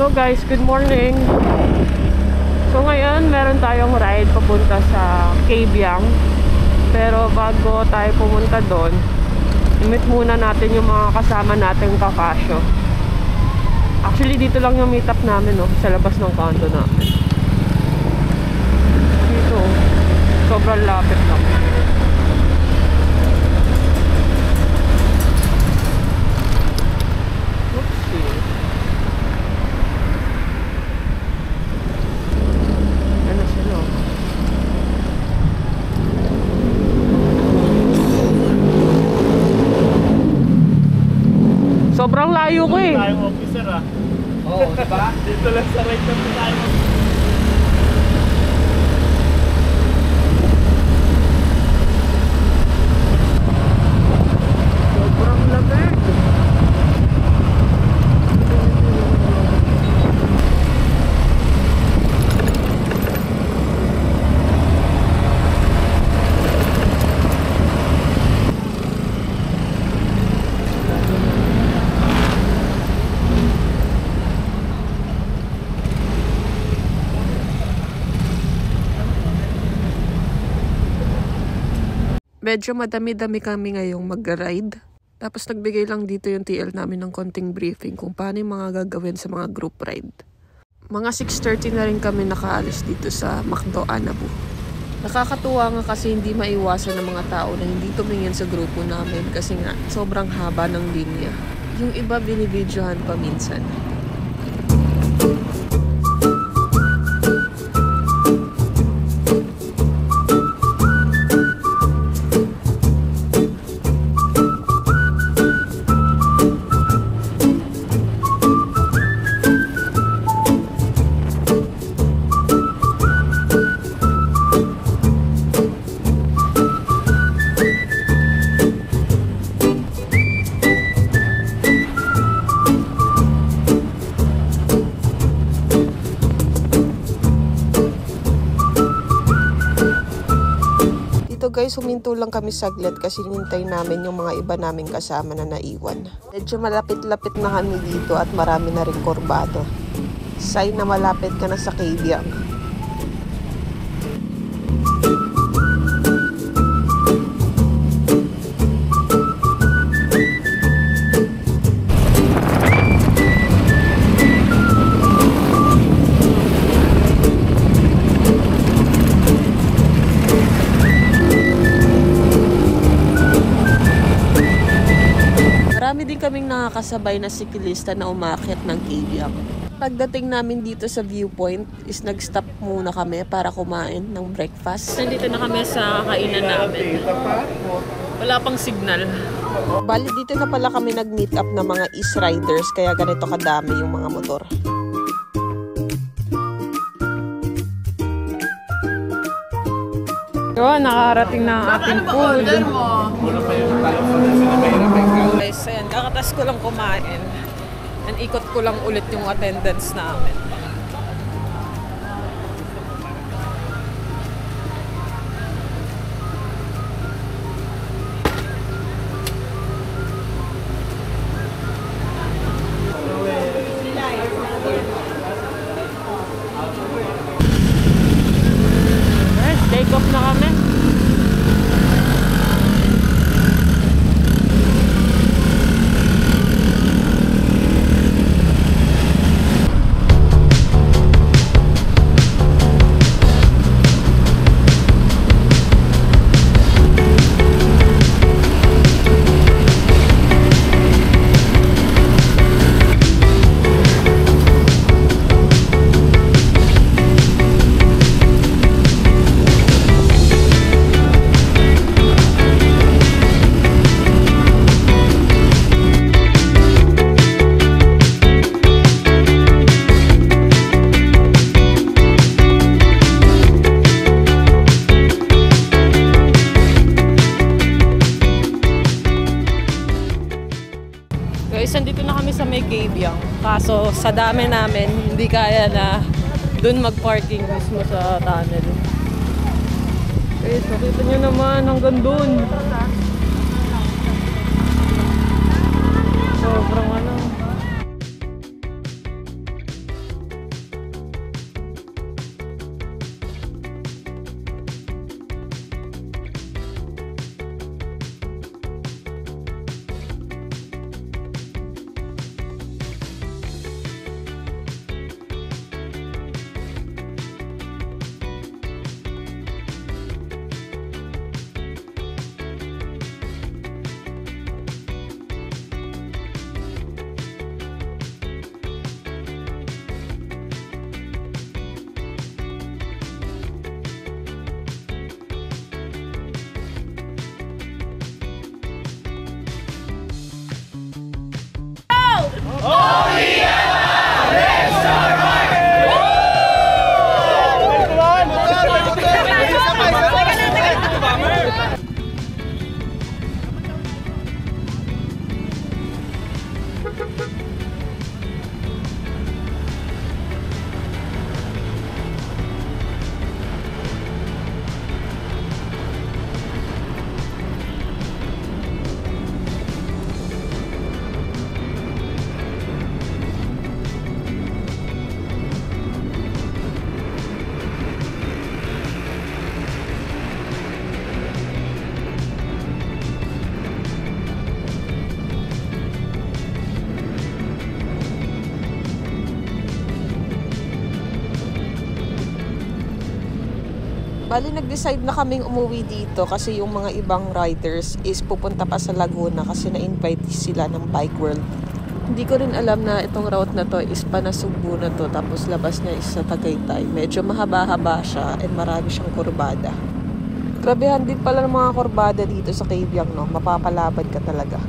Hello guys, good morning. So ngayon, meron tayong ride papunta sa Kabyang. Pero bago tayo pumunta doon, i-meet muna natin yung mga kasama nating kakasyo. Actually, dito lang yung meet up namin, no? Sa labas ng condo namin. Dito, sobrang lapit lang. Sobrang layo ko eh. Tayong officer ah. Oo, diba? Dito lang sa right na tayo. Sobrang lamig. Medyo madami-dami kami ngayong mag-ride. Tapos nagbigay lang dito yung TL namin ng konting briefing kung paano yung mga gagawin sa mga group ride. Mga 6:30 na rin kami nakaalis dito sa McDo Anabu. Nakakatuwa nga kasi hindi maiwasan ng mga tao na hindi tumingin sa grupo namin kasi nga sobrang haba ng linya. Yung iba binibidyohan pa minsan. Guys, huminto lang kami saglit kasi hinintay namin yung mga iba naming kasama na naiwan. Medyo malapit-lapit na kami dito at marami na rin kurbado. Sign na malapit ka na sa Kabyang. Marami din kaming nakakasabay na siklista na umakyat ng Kabyang. Pagdating namin dito sa viewpoint is nag-stop muna kami para kumain ng breakfast. Nandito na kami sa kainan namin. Wala pang signal. Bali dito na pala kami nag-meet up ng mga East Riders kaya ganito kadami yung mga motor. So, nakarating na ang ating food. Guys, ayan, kakatas ko lang kumain. And ikot ko lang ulit yung attendance namin. Guys, take off na kami. Guys, nandito na kami sa may Kabyang. Kaso sa dami namin, hindi kaya na dun mag-parking mismo sa tunnel. Guys, nakita nyo naman hanggang dun. Sobrang ano. Bali, nag-decide na kaming umuwi dito kasi yung mga ibang riders is pupunta pa sa Laguna kasi na-invite sila ng Bike World. Hindi ko rin alam na itong route na to is Panasugbu na to, tapos labas niya is sa Tagaytay. Medyo mahaba-haba siya and marami siyang kurbada. Grabehan din pala ng mga kurbada dito sa Kabyang, no? Mapapalabad ka talaga.